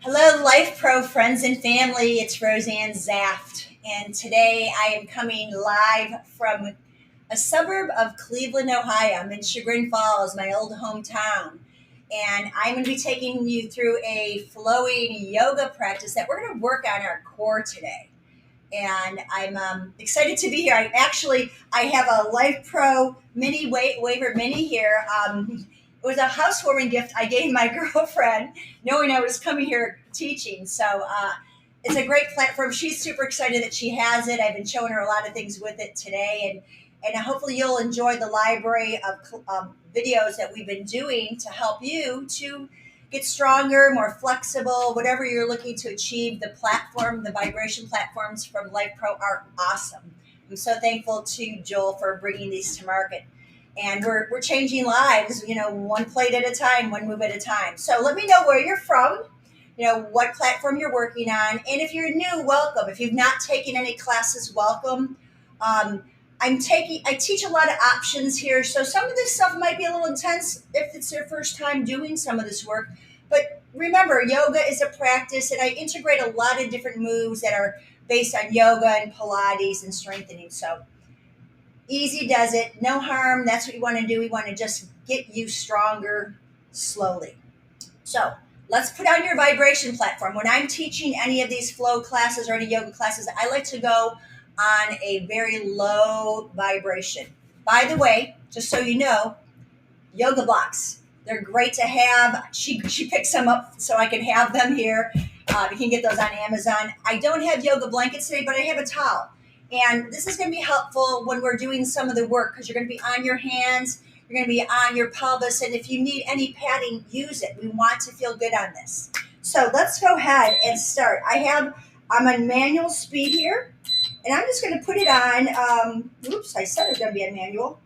Hello, Life Pro friends and family. It's Roseann Zaft, and today I am coming live from a suburb of Cleveland, Ohio. I'm in Chagrin Falls, my old hometown, and I'm going to be taking you through a flowing yoga practice that we're going to work on our core today. And I'm excited to be here. I have a Life Pro mini waiver mini here. It was a housewarming gift I gave my girlfriend, knowing I was coming here teaching. So it's a great platform. She's super excited that she has it. I've been showing her a lot of things with it today, and hopefully you'll enjoy the library of videos that we've been doing to help you to get stronger, more flexible, whatever you're looking to achieve. The vibration platforms from Life Pro are awesome. I'm so thankful to Joel for bringing these to market. And we're changing lives, one plate at a time, one move at a time. So let me know where you're from, what platform you're working on. And if you're new, welcome. If you've not taken any classes, welcome. Um, I teach a lot of options here. So some of this stuff might be a little intense if it's your first time doing some of this work. But remember, yoga is a practice, and I integrate a lot of different moves that are based on yoga and Pilates and strengthening. So easy does it, no harm. That's what you want to do. We want to just get you stronger slowly. So let's put on your vibration platform. When I'm teaching any of these flow classes or any yoga classes, I like to go on a very low vibration. By the way, just so you know, yoga blocks. They're great to have. She picks them up so I can have them here. You can get those on Amazon. I don't have yoga blankets today, but I have a towel. And this is going to be helpful when we're doing some of the work because you're going to be on your hands, you're going to be on your pelvis, and if you need any padding, use it. We want to feel good on this. So let's go ahead and start. I'm on manual speed here, and I'm just going to put it on. I said it was going to be on manual.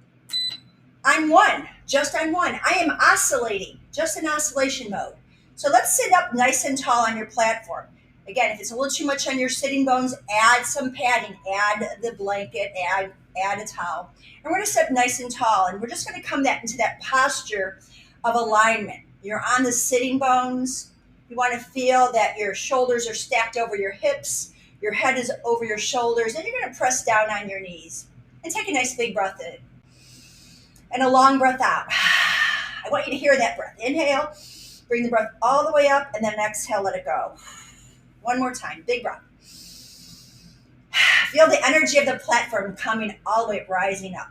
On one, just on one. I am oscillating, just in oscillation mode. So let's sit up nice and tall on your platform. Again, if it's a little too much on your sitting bones, add some padding, add the blanket, add a towel. And we're going to sit nice and tall, and we're just going to come into that posture of alignment. You're on the sitting bones. You want to feel that your shoulders are stacked over your hips, your head is over your shoulders, and you're going to press down on your knees. And take a nice big breath in. And a long breath out. I want you to hear that breath. Inhale, bring the breath all the way up, and then exhale, let it go. One more time, big breath. Feel the energy of the platform coming all the way, rising up.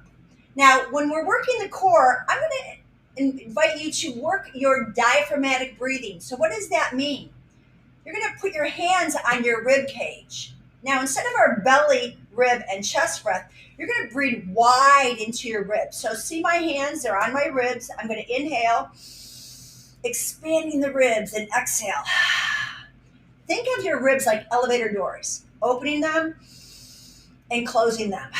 Now, when we're working the core, I'm going to invite you to work your diaphragmatic breathing. So what does that mean? You're going to put your hands on your rib cage. Now, instead of our belly, rib, and chest breath, you're going to breathe wide into your ribs. So see my hands, they're on my ribs. I'm going to inhale, expanding the ribs, and exhale. Think of your ribs like elevator doors, opening them and closing them.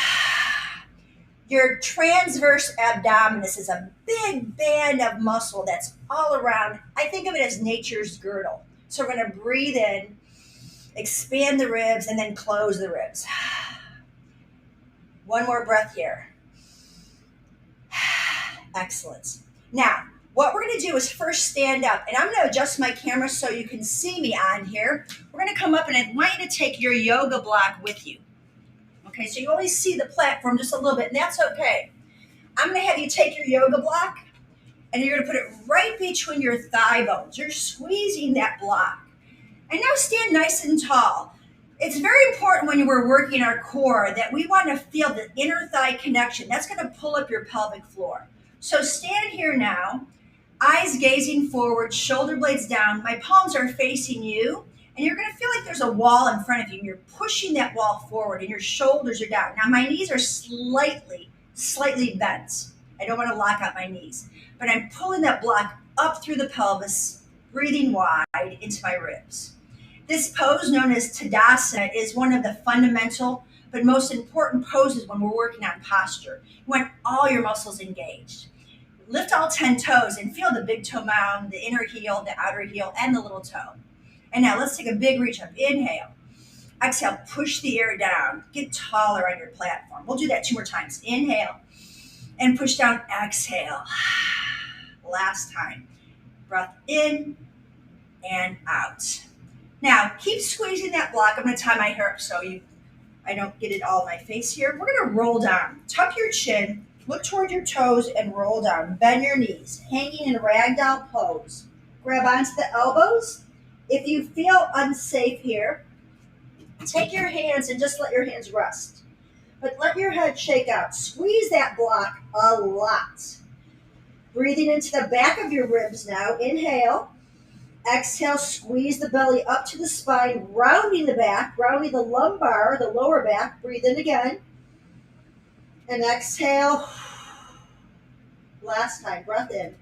Your transverse abdominis is a big band of muscle that's all around. I think of it as nature's girdle. So we're going to breathe in, expand the ribs, and then close the ribs. One more breath here. Excellent. Now, what we're going to do is first stand up, and I'm going to adjust my camera so you can see me on here. We're going to come up, and I want you to take your yoga block with you. Okay, so you only see the platform just a little bit, and that's okay. I'm going to have you take your yoga block, and you're going to put it right between your thigh bones. You're squeezing that block. And now stand nice and tall. It's very important when we're working our core that we want to feel the inner thigh connection. That's going to pull up your pelvic floor. So stand here now. Eyes gazing forward, shoulder blades down. My palms are facing you, and you're going to feel like there's a wall in front of you, and you're pushing that wall forward, and your shoulders are down. Now, my knees are slightly bent. I don't want to lock out my knees, but I'm pulling that block up through the pelvis, breathing wide into my ribs. This pose, known as Tadasana, is one of the fundamental but most important poses when we're working on posture. You want all your muscles engaged. Lift all 10 toes and feel the big toe mound, the inner heel, the outer heel, and the little toe. And now let's take a big reach up. Inhale. Exhale, push the air down. Get taller on your platform. We'll do that 2 more times. Inhale and push down. Exhale. Last time. Breath in and out. Now, keep squeezing that block. I'm going to tie my hair up so I don't get it all in my face here. We're going to roll down. Tuck your chin, look toward your toes, and roll down. Bend your knees, hanging in Ragdoll Pose. Grab onto the elbows. If you feel unsafe here, take your hands and just let your hands rest. But let your head shake out. Squeeze that block a lot. Breathing into the back of your ribs now. Inhale. Exhale, squeeze the belly up to the spine, rounding the back, rounding the lumbar, the lower back. Breathe in again. And exhale. Last time, breath in.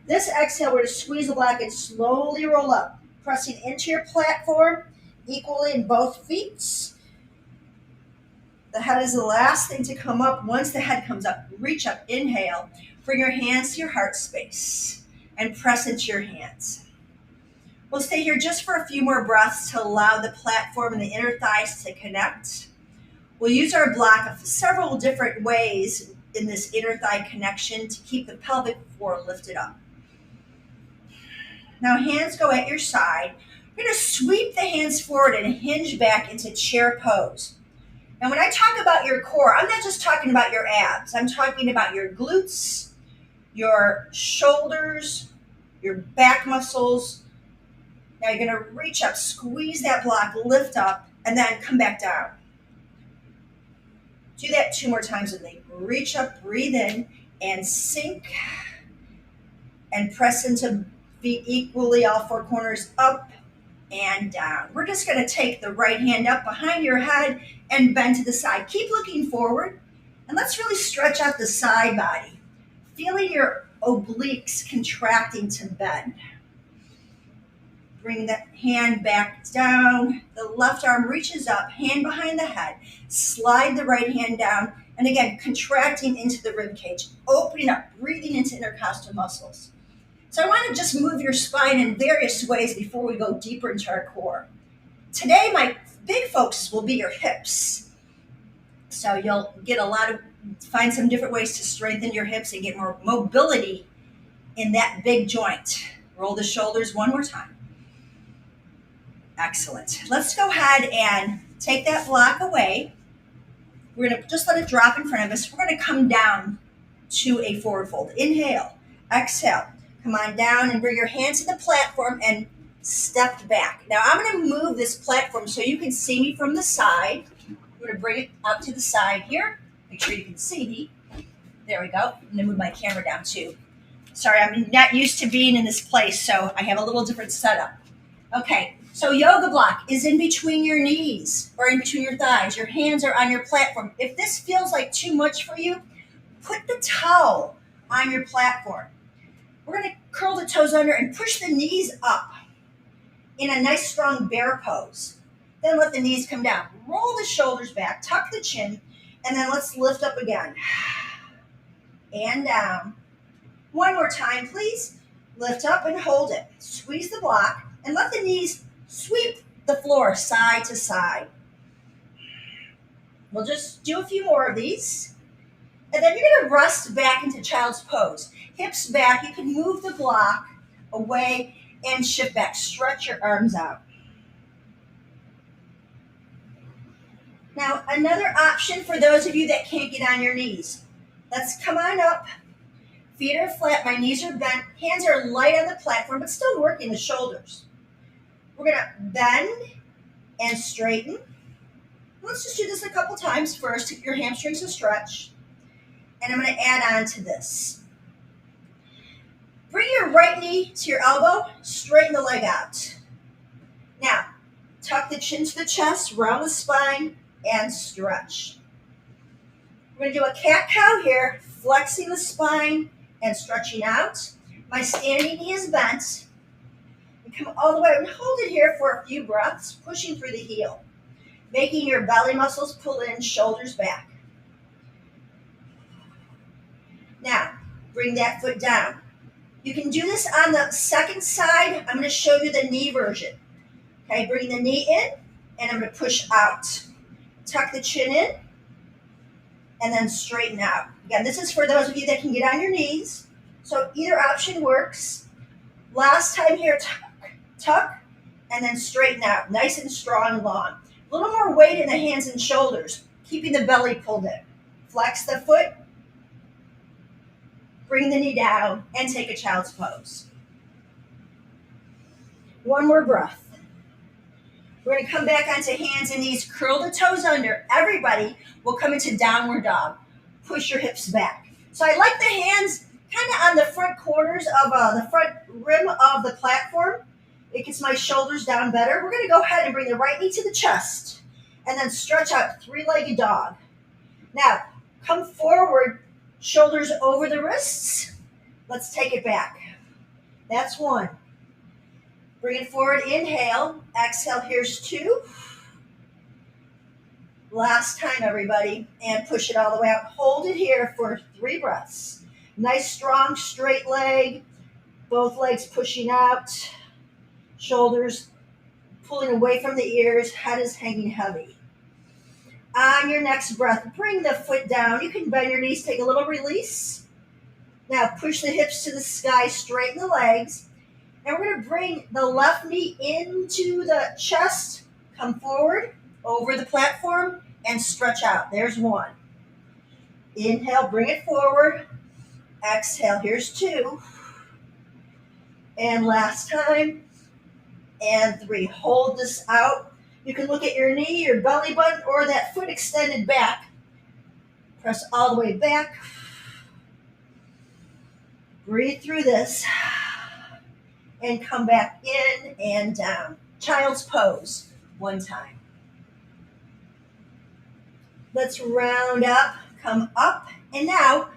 This exhale, we're going to squeeze the block and slowly roll up, pressing into your platform, equally in both feet. The head is the last thing to come up. Once the head comes up, reach up, inhale. Bring your hands to your heart space and press into your hands. We'll stay here just for a few more breaths to allow the platform and the inner thighs to connect. We'll use our block of several different ways in this inner thigh connection to keep the pelvic floor lifted up. Now hands go at your side. We're going to sweep the hands forward and hinge back into chair pose. And when I talk about your core, I'm not just talking about your abs. I'm talking about your glutes, your shoulders, your back muscles. Now you're going to reach up, squeeze that block, lift up, and then come back down. Do that 2 more times with me. Reach up, breathe in, and sink. And press into feet equally, all 4 corners, up and down. We're just going to take the right hand up behind your head and bend to the side. Keep looking forward, and let's really stretch out the side body. Feeling your obliques contracting to bend. Bring the hand back down. The left arm reaches up, hand behind the head. Slide the right hand down. And again, contracting into the rib cage. Opening up, breathing into intercostal muscles. So I want to just move your spine in various ways before we go deeper into our core. Today, my big focus will be your hips. So you'll get find some different ways to strengthen your hips and get more mobility in that big joint. Roll the shoulders 1 more time. Excellent. Let's go ahead and take that block away. We're going to just let it drop in front of us. We're going to come down to a forward fold. Inhale, exhale. Come on down and bring your hands to the platform and step back. Now I'm going to move this platform so you can see me from the side. I'm going to bring it up to the side here. Make sure you can see me. There we go. I'm going to move my camera down too. Sorry, I'm not used to being in this place, so I have a little different setup. Okay, so yoga block is in between your knees or in between your thighs. Your hands are on your platform. If this feels like too much for you, put the towel on your platform. We're going to curl the toes under and push the knees up in a nice strong bear pose. Then let the knees come down. Roll the shoulders back, tuck the chin, and then let's lift up again. And down. 1 more time, please. Lift up and hold it. Squeeze the block and let the knees sweep the floor side to side. We'll just do a few more of these. And then you're going to rest back into child's pose. Hips back. You can move the block away and shift back. Stretch your arms out. Now, another option for those of you that can't get on your knees. Let's come on up. Feet are flat. My knees are bent. Hands are light on the platform, but still working the shoulders. We're going to bend and straighten. Let's just do this a couple times first. Get your hamstrings to stretch. And I'm going to add on to this. Bring your right knee to your elbow. Straighten the leg out. Now, tuck the chin to the chest, round the spine, and stretch. We're going to do a cat-cow here, flexing the spine and stretching out. My standing knee is bent. And come all the way and hold it here for a few breaths, pushing through the heel, making your belly muscles pull in, shoulders back. Now, bring that foot down. You can do this on the second side. I'm going to show you the knee version. Okay, bring the knee in, and I'm going to push out. Tuck the chin in, and then straighten out. Again, this is for those of you that can get on your knees. So either option works. Last time here, tuck, and then straighten out, nice and strong and long. A little more weight in the hands and shoulders, keeping the belly pulled in. Flex the foot, bring the knee down, and take a child's pose. One more breath. We're going to come back onto hands and knees, curl the toes under. Everybody will come into downward dog. Push your hips back. So I like the hands kind of on the front corners of the front rim of the platform. It gets my shoulders down better. We're going to go ahead and bring the right knee to the chest and then stretch out three-legged dog. Now, come forward, shoulders over the wrists. Let's take it back. That's one. Bring it forward, inhale, exhale, here's two. Last time, everybody, and push it all the way out. Hold it here for 3 breaths. Nice, strong, straight leg, both legs pushing out, shoulders pulling away from the ears, head is hanging heavy. On your next breath, bring the foot down. You can bend your knees, take a little release. Now push the hips to the sky, straighten the legs. And we're going to bring the left knee into the chest, come forward, over the platform, and stretch out. There's one. Inhale, bring it forward. Exhale, here's 2. And last time. And 3. Hold this out. You can look at your knee, your belly button, or that foot extended back. Press all the way back. Breathe through this. And come back in and down. Child's pose, one time. Let's round up, come up. And now,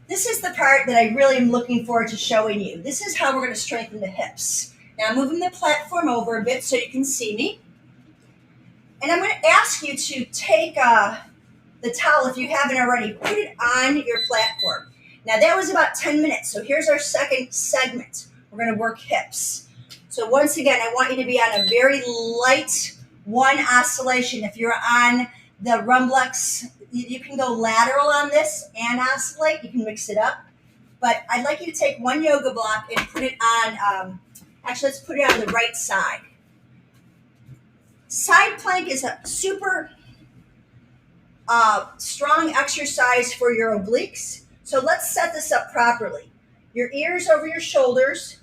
this is the part that I really am looking forward to showing you. This is how we're going to strengthen the hips. Now, I'm moving the platform over a bit so you can see me. And I'm going to ask you to take the towel, if you haven't already, put it on your platform. Now, that was about 10 minutes. So here's our second segment. We're going to work hips. So once again, I want you to be on a very light one oscillation. If you're on the Rumblex, you can go lateral on this and oscillate. You can mix it up. But I'd like you to take one yoga block and put it on, actually, let's put it on the right side. Side plank is a super strong exercise for your obliques. So let's set this up properly. Your ears over your shoulders,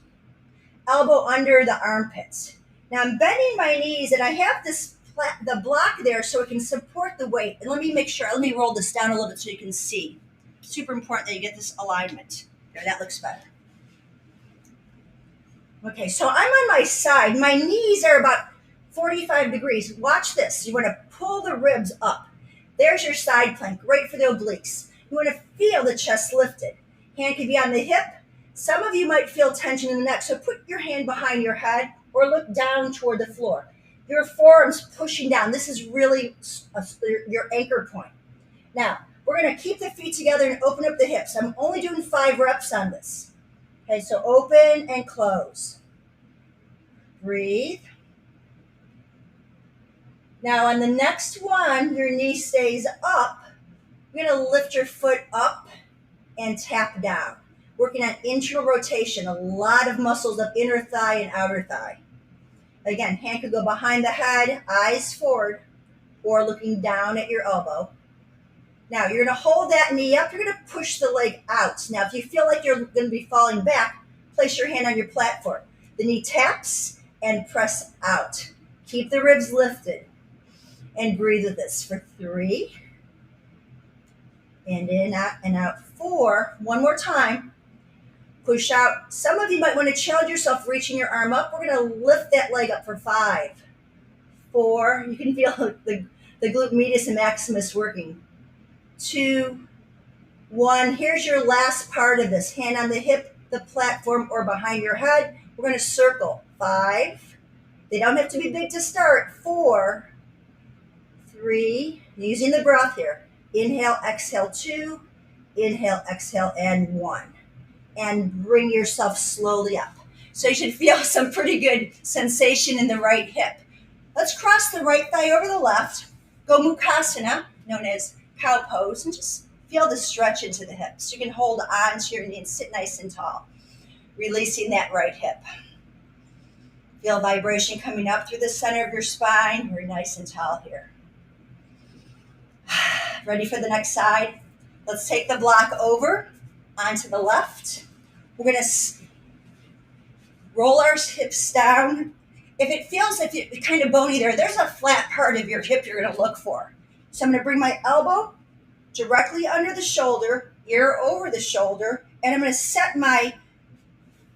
elbow under the armpits. Now I'm bending my knees and I have the block there so it can support the weight. And let me roll this down a little bit so you can see. Super important that you get this alignment. There, that looks better. Okay, so I'm on my side. My knees are about 45 degrees. Watch this. You want to pull the ribs up. There's your side plank, great for the obliques. You want to feel the chest lifted. Hand can be on the hip. Some of you might feel tension in the neck, so put your hand behind your head or look down toward the floor. Your forearms pushing down. This is really your anchor point. Now, we're going to keep the feet together and open up the hips. I'm only doing 5 reps on this. Okay, so open and close. Breathe. Now, on the next one, your knee stays up. You're going to lift your foot up and tap down. Working on internal rotation, a lot of muscles of inner thigh and outer thigh. Again, hand could go behind the head, eyes forward, or looking down at your elbow. Now, you're going to hold that knee up. You're going to push the leg out. Now, if you feel like you're going to be falling back, place your hand on your platform. The knee taps and press out. Keep the ribs lifted. And breathe with this for 3. And in, out, and out. 4. One more time. Push out. Some of you might want to challenge yourself reaching your arm up. We're going to lift that leg up for 5. 4. You can feel the glute medius and maximus working. 2. 1. Here's your last part of this. Hand on the hip, the platform, or behind your head. We're going to circle. 5. They don't have to be big to start. 4. 3. Using the breath here. Inhale, exhale, 2. Inhale, exhale, and 1. And bring yourself slowly up. So you should feel some pretty good sensation in the right hip. Let's cross the right thigh over the left. Go Mukasana, known as cow pose, and just feel the stretch into the hips. You can hold on to your knee and sit nice and tall, releasing that right hip. Feel vibration coming up through the center of your spine. We're nice and tall here. Ready for the next side? Let's take the block over onto the left. We're going to roll our hips down. If it feels like it's kind of bony there's a flat part of your hip you're going to look for. So I'm going to bring my elbow directly under the shoulder, ear over the shoulder, and I'm going to set my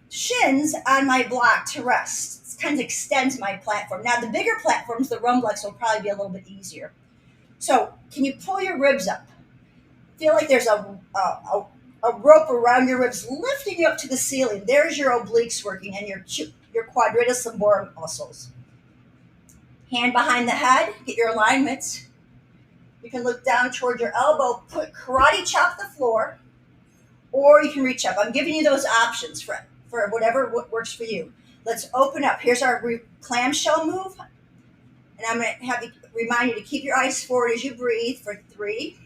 shins on my block to rest. It kind of extends my platform. Now, the bigger platforms, the rumblocks, will probably be a little bit easier. So can you pull your ribs up? Feel like there's a rope around your ribs lifting you up to the ceiling. There's your obliques working and your quadratus lumborum muscles. Hand behind the head, get your alignment. You can look down toward your elbow, put karate chop the floor, or you can reach up. I'm giving you those options for whatever works for you. Let's open up. Here's our clamshell move. And I'm going to remind you to keep your eyes forward as you breathe for 3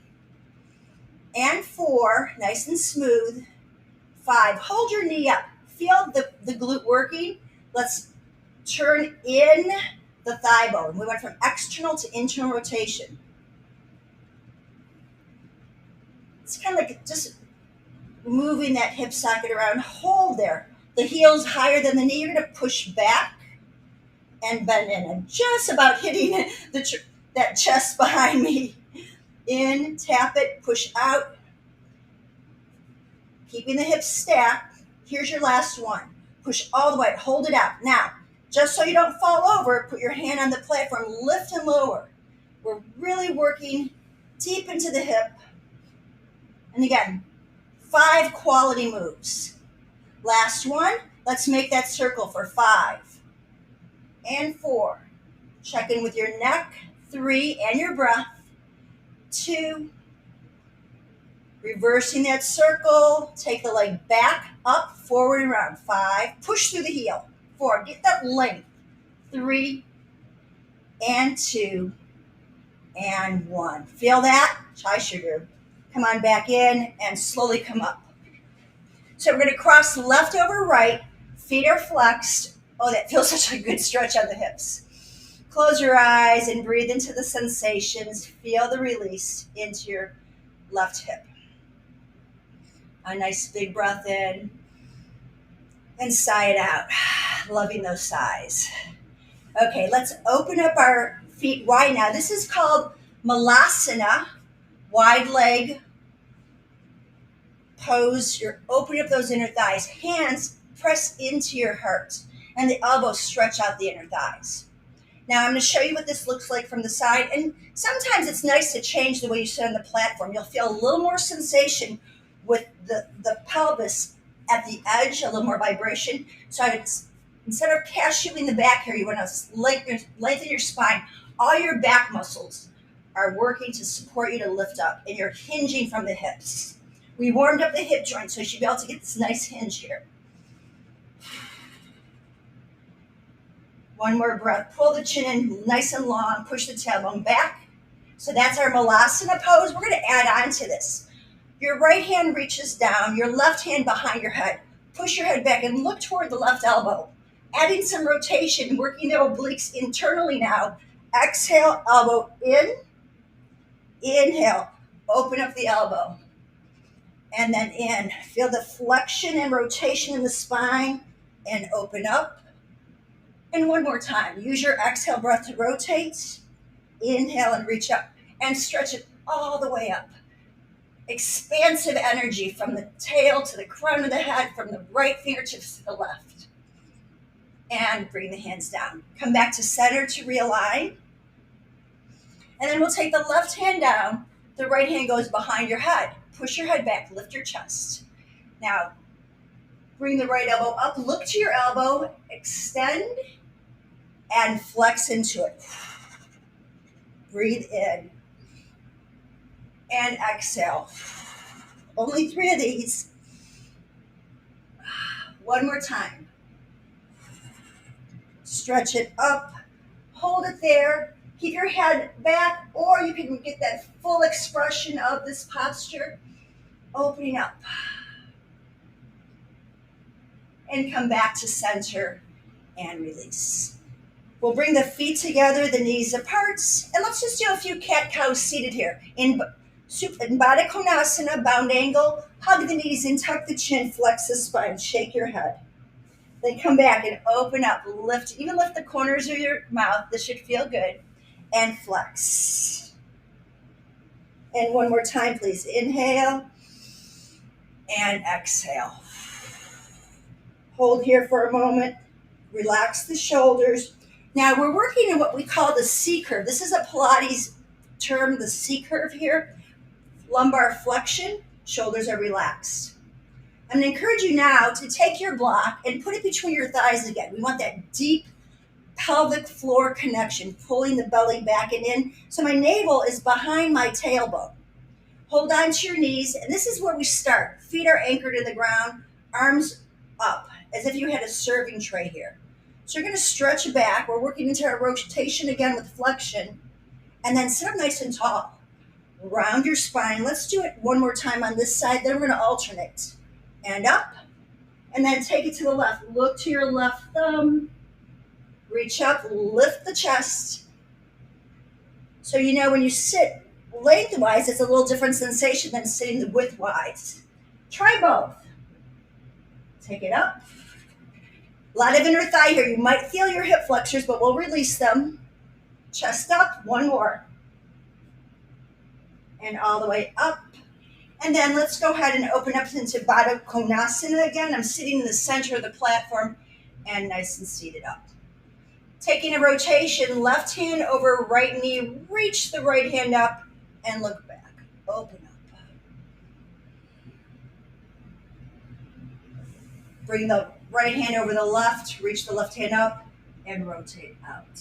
and 4, nice and smooth. 5, hold your knee up. Feel the glute working. Let's turn in the thigh bone. We went from external to internal rotation. It's kind of like just moving that hip socket around. Hold there. The heel's higher than the knee. You're going to push back and bend in. I'm just about hitting that chest behind me. In, tap it, push out. Keeping the hips stacked. Here's your last one. Push all the way. Hold it out. Now, just so you don't fall over, put your hand on the platform. Lift and lower. We're really working deep into the hip. And again, 5 quality moves. Last one. Let's make that circle for 5 and 4. Check in with your neck. 3 and your breath. 2. Reversing that circle. Take the leg back, up, forward, and around. 5. Push through the heel. 4. Get that length. 3 and 2 and 1. Feel that? Chai sugar. Come on back in and slowly come up. So we're going to cross left over right. Feet are flexed. Oh, that feels such a good stretch on the hips. Close your eyes and breathe into the sensations. Feel the release into your left hip. A nice big breath in and sigh it out. Loving those sighs. Okay, let's open up our feet wide now. This is called Malasana, wide leg pose. You're opening up those inner thighs. Hands press into your heart and the elbows stretch out the inner thighs. Now I'm going to show you what this looks like from the side. And sometimes it's nice to change the way you sit on the platform. You'll feel a little more sensation with the pelvis at the edge, a little more vibration. So instead of cashewing the back here, you want to lengthen your spine. All your back muscles are working to support you to lift up, and you're hinging from the hips. We warmed up the hip joint, so you should be able to get this nice hinge here. One more breath. Pull the chin in nice and long. Push the tailbone back. So that's our Malasana pose. We're going to add on to this. Your right hand reaches down. Your left hand behind your head. Push your head back and look toward the left elbow. Adding some rotation, working the obliques internally now. Exhale, elbow in. Inhale, open up the elbow. And then in. Feel the flexion and rotation in the spine. And open up. And one more time. Use your exhale breath to rotate. Inhale and reach up. And stretch it all the way up. Expansive energy from the tail to the crown of the head, from the right fingertips to the left. And bring the hands down. Come back to center to realign. And then we'll take the left hand down. The right hand goes behind your head. Push your head back. Lift your chest. Now, bring the right elbow up. Look to your elbow. Extend and flex into it. Breathe in. And exhale. Only 3 of these. One more time. Stretch it up. Hold it there. Keep your head back, or you can get that full expression of this posture. Opening up. And come back to center and release. We'll bring the feet together, the knees apart, and let's just do a few cat-cows seated here. In Baddha Konasana, bound angle, hug the knees and tuck the chin, flex the spine, shake your head. Then come back and open up, lift, even lift the corners of your mouth. This should feel good. And flex. And one more time, please. Inhale and exhale. Hold here for a moment. Relax the shoulders. Now we're working in what we call the C curve. This is a Pilates term, the C curve here. Lumbar flexion, shoulders are relaxed. I'm going to encourage you now to take your block and put it between your thighs again. We want that deep pelvic floor connection, pulling the belly back and in. So my navel is behind my tailbone. Hold on to your knees, and this is where we start. Feet are anchored in the ground, arms up, as if you had a serving tray here. So you're going to stretch back. We're working into our rotation again with flexion, and then sit up nice and tall. Round your spine. Let's do it one more time on this side, then we're going to alternate. And up, and then take it to the left. Look to your left thumb. Reach up, lift the chest. So you know when you sit lengthwise, it's a little different sensation than sitting widthwise. Try both. Take it up. A lot of inner thigh here. You might feel your hip flexors, but we'll release them. Chest up, one more. And all the way up. And then let's go ahead and open up into Baddha Konasana again. I'm sitting in the center of the platform and nice and seated up. Taking a rotation, left hand over right knee, reach the right hand up and look back. Open up. Bring the right hand over the left, reach the left hand up and rotate out.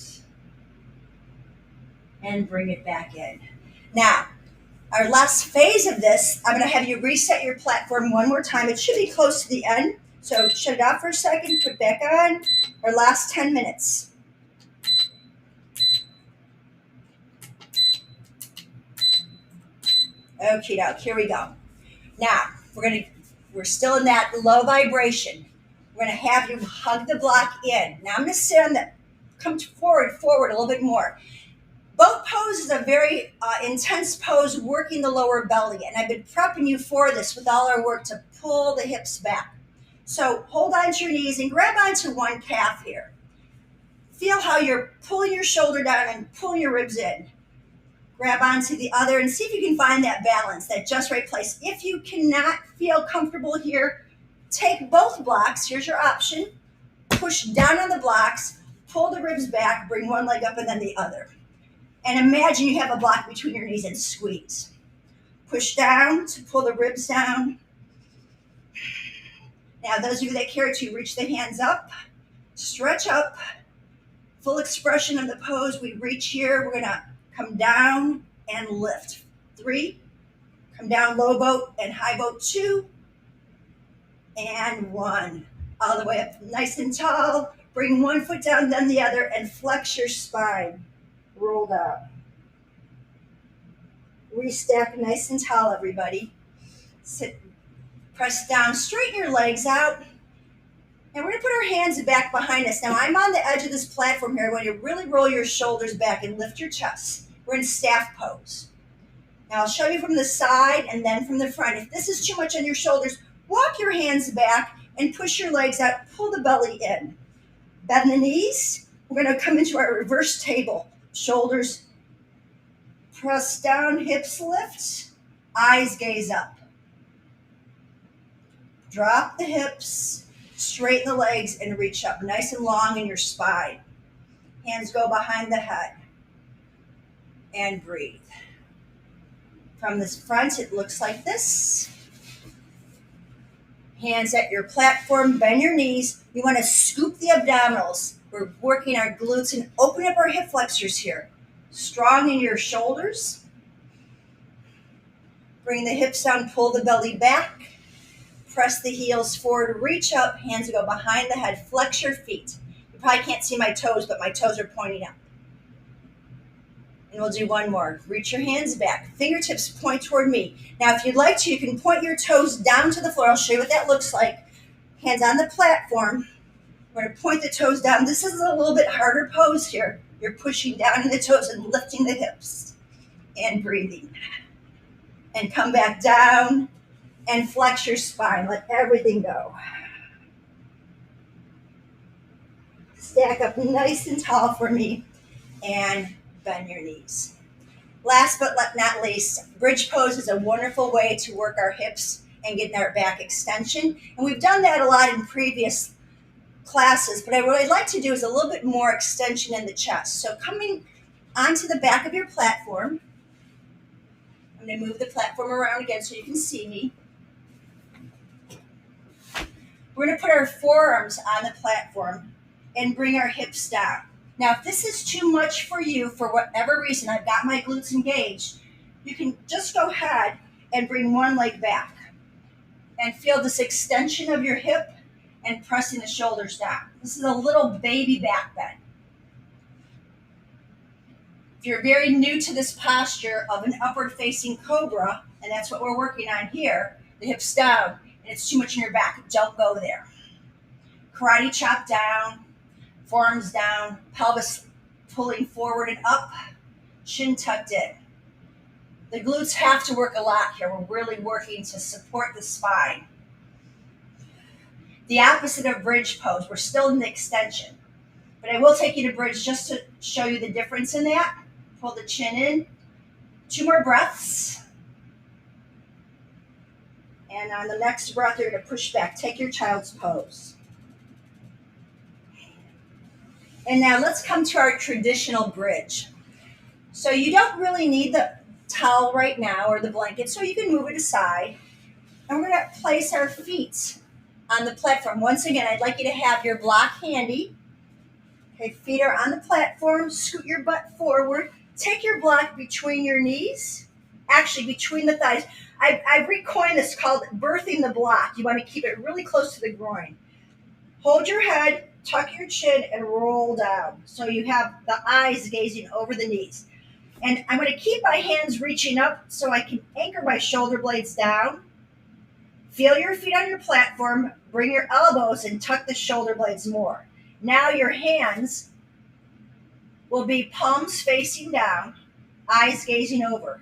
And bring it back in. Now, our last phase of this, I'm going to have you reset your platform one more time. It should be close to the end. So shut it off for a second, put back on. Our last 10 minutes. Okie doke, here we go. Now, we're still in that low vibration. We're going to have you hug the block in. Now I'm going to sit on come forward a little bit more. Boat pose is a very intense pose, working the lower belly. And I've been prepping you for this with all our work to pull the hips back. So hold on to your knees and grab onto one calf here. Feel how you're pulling your shoulder down and pulling your ribs in. Grab onto the other and see if you can find that balance, that just right place. If you cannot feel comfortable here, take both blocks. Here's your option. Push down on the blocks, pull the ribs back, bring one leg up and then the other. And imagine you have a block between your knees and squeeze. Push down to pull the ribs down. Now, those of you that care to, reach the hands up, stretch up, full expression of the pose. We reach here. We're going to come down and lift. 3, come down, low boat and high boat. 2, and 1. All the way up, nice and tall. Bring one foot down, then the other, and flex your spine. Roll down. Restack nice and tall, everybody. Sit, press down, straighten your legs out. And we're going to put our hands back behind us. Now, I'm on the edge of this platform here. I want you to really roll your shoulders back and lift your chest. We're in staff pose. Now, I'll show you from the side and then from the front. If this is too much on your shoulders, walk your hands back and push your legs out. Pull the belly in. Bend the knees. We're going to come into our reverse table. Shoulders press down, hips lift, eyes gaze up. Drop the hips, straighten the legs, and reach up nice and long in your spine. Hands go behind the head. And breathe. From this front, it looks like this. Hands at your platform, bend your knees. You want to scoop the abdominals. We're working our glutes and open up our hip flexors here. Strong in your shoulders. Bring the hips down, pull the belly back. Press the heels forward, reach up, hands go behind the head, flex your feet. You probably can't see my toes, but my toes are pointing up. And we'll do one more. Reach your hands back. Fingertips point toward me. Now, if you'd like to, you can point your toes down to the floor. I'll show you what that looks like. Hands on the platform. We're going to point the toes down. This is a little bit harder pose here. You're pushing down in the toes and lifting the hips and breathing. And come back down and flex your spine. Let everything go. Stack up nice and tall for me and bend your knees. Last but not least, bridge pose is a wonderful way to work our hips and get our back extension. And we've done that a lot in previous classes, but what I'd like to do is a little bit more extension in the chest. So coming onto the back of your platform, I'm going to move the platform around again so you can see me. We're going to put our forearms on the platform and bring our hips down. Now, if this is too much for you, for whatever reason, I've got my glutes engaged, you can just go ahead and bring one leg back and feel this extension of your hip and pressing the shoulders down. This is a little baby back bend. If you're very new to this posture of an upward facing cobra, and that's what we're working on here, the hips down, and it's too much in your back, don't go there. Karate chop down, forearms down, pelvis pulling forward and up, chin tucked in. The glutes have to work a lot here. We're really working to support the spine. The opposite of bridge pose, we're still in the extension, but I will take you to bridge just to show you the difference in that. Pull the chin in. 2 more breaths. And on the next breath, you're going to push back. Take your child's pose. And now let's come to our traditional bridge. So you don't really need the towel right now or the blanket, so you can move it aside. And we're going to place our feet on the platform. Once again, I'd like you to have your block handy. Okay, feet are on the platform. Scoot your butt forward. Take your block between your knees, actually between the thighs. I've recoined this called birthing the block. You want to keep it really close to the groin. Hold your head, tuck your chin, and roll down. So you have the eyes gazing over the knees. And I'm going to keep my hands reaching up so I can anchor my shoulder blades down. Feel your feet on your platform. Bring your elbows and tuck the shoulder blades more. Now your hands will be palms facing down, eyes gazing over.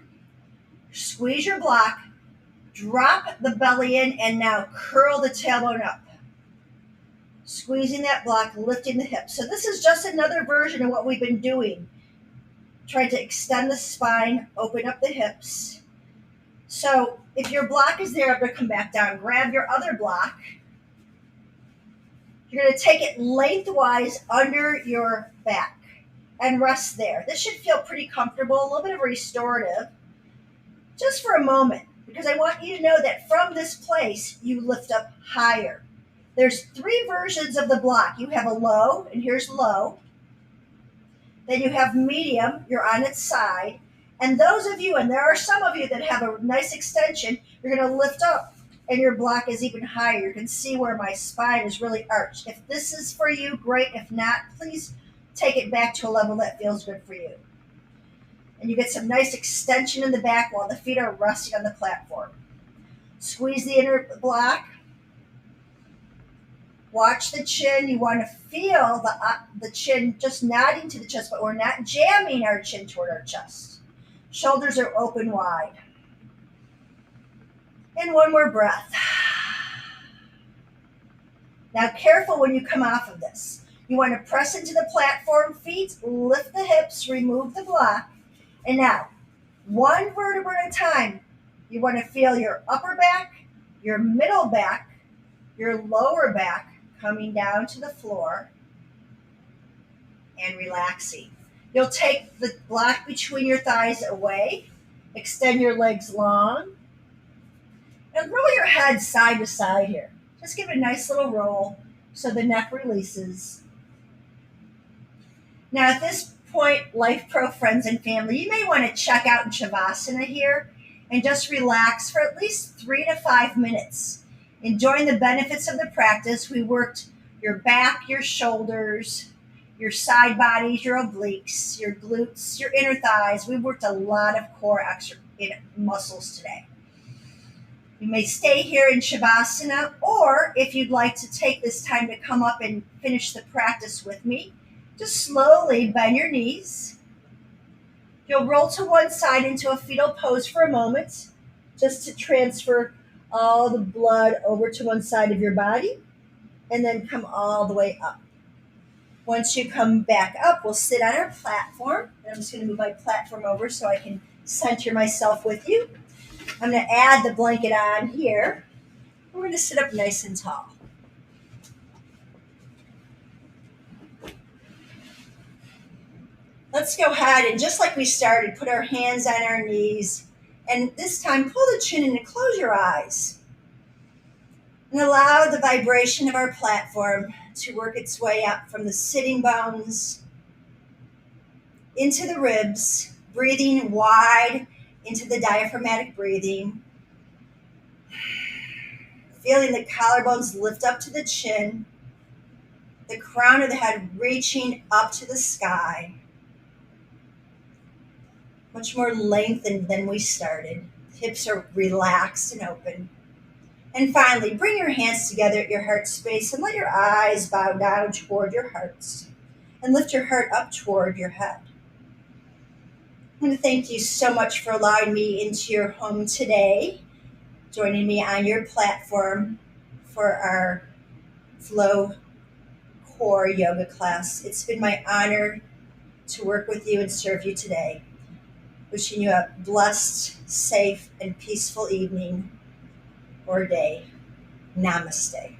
Squeeze your block, drop the belly in, and now curl the tailbone up. Squeezing that block, lifting the hips. So this is just another version of what we've been doing. Trying to extend the spine, open up the hips. So if your block is there, I'm going to come back down. Grab your other block. You're going to take it lengthwise under your back and rest there. This should feel pretty comfortable, a little bit of restorative, just for a moment, because I want you to know that from this place, you lift up higher. There's 3 versions of the block. You have a low, and here's low. Then you have medium, you're on its side. And those of you, and there are some of you that have a nice extension, you're going to lift up and your block is even higher. You can see where my spine is really arched. If this is for you, great. If not, please take it back to a level that feels good for you. And you get some nice extension in the back while the feet are resting on the platform. Squeeze the inner block. Watch the chin. You want to feel the chin just nodding to the chest, but we're not jamming our chin toward our chest. Shoulders are open wide. And one more breath. Now careful when you come off of this. You want to press into the platform, feet, lift the hips, remove the block. And now, one vertebra at a time, you want to feel your upper back, your middle back, your lower back coming down to the floor and relaxing. You'll take the block between your thighs away, extend your legs long, and roll your head side to side here. Just give it a nice little roll so the neck releases. Now at this point, Lifepro friends and family, you may want to check out in Shavasana here and just relax for at least 3 to 5 minutes. Enjoying the benefits of the practice. We worked your back, your shoulders, your side bodies, your obliques, your glutes, your inner thighs. We worked a lot of core muscles today. You may stay here in Shavasana, or if you'd like to take this time to come up and finish the practice with me, just slowly bend your knees. You'll roll to one side into a fetal pose for a moment, just to transfer all the blood over to one side of your body, and then come all the way up. Once you come back up, we'll sit on our platform. And I'm just going to move my platform over so I can center myself with you. I'm going to add the blanket on here. We're going to sit up nice and tall. Let's go ahead and just like we started, put our hands on our knees. And this time, pull the chin in and close your eyes. And allow the vibration of our platform to work its way up from the sitting bones into the ribs, breathing wide into the diaphragmatic breathing. Feeling the collarbones lift up to the chin, the crown of the head reaching up to the sky. Much more lengthened than we started. Hips are relaxed and open. And finally, bring your hands together at your heart space and let your eyes bow down toward your hearts. And lift your heart up toward your head. I want to thank you so much for allowing me into your home today, joining me on your platform for our Flow Core Yoga class. It's been my honor to work with you and serve you today. Wishing you a blessed, safe, and peaceful evening or day. Namaste.